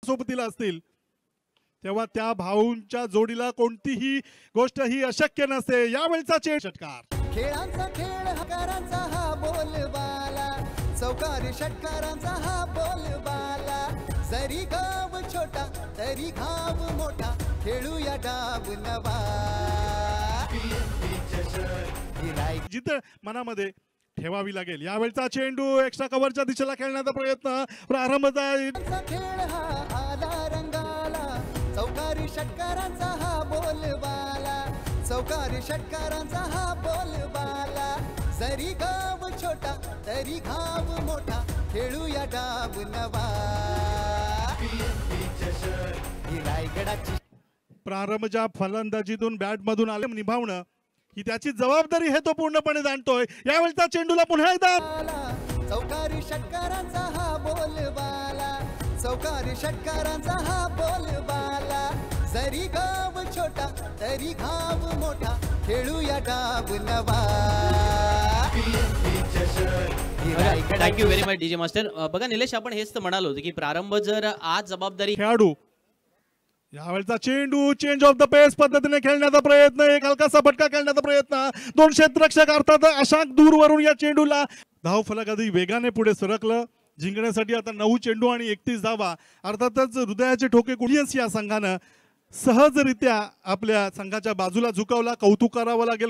सोबतीला असतील तेव्हा त्या भाऊंच्या जोडीला कोणतीही गोष्ट ही अशक्य नसते। यावेळचा षटकार खेळांचा खेळ हकारांचा हा बोलबाला चौकारी षटकारांचा हा बोलबाला जरी गाव छोटा तरी घाव मोठा खेळूया डाव नवा जिथं मनामध्ये ठेवावी लागेल। यावेळचा चेंडू एक्स्ट्रा कव्हरच्या दिशेला खेळण्याचा प्रयत्न प्रारंभचा खेळ हा आला रंगाला चौकारी षटकारांचा हा बोलबाला चौकारी षटकारांचा हा बोलबाला जरी गाव छोटा तरी घाव मोठा खेळूया डाव नवा ही रायगडाची प्रारंभच्या फलंदाजीतून बॅट मधून आले निभावणं ही त्याची जबाबदारी हे तो पूर्णपणे जाणतोय। यावेळचा चेंडूला पुन्हा एकदा चौकारी षटकारांचा हा बोलबाला चौकारी षटकारांचा हा बोलबाला जरी गाव छोटा तरी घाव मोठा खेळूया डाव नवा thank you very much DJ master. बघा निलेश, आपण हेच तर म्हणालो होतो की प्रारंभ जर आज जबाबदारी खेळाडू यावेळचा चेंडू चेंज ऑफ द पेस पद्धतीने खेळण्याचा प्रयत्न, एक हलकासा फटका खेळण्याचा प्रयत्न, दोन क्षेत्ररक्षक अर्थात अशा दूरवरून या चेंडूला धाव फलक अधिक वेगाने पुढे सरकलं। जिंकण्यासाठी आता 9 चेंडू आणि 31 धावा, अर्थातच हृदयाचे ठोके कुडियन्स या संघानं सहजरित्या आपल्या संघाच्या बाजूला झुकावला, कौतुक करावं लागेल।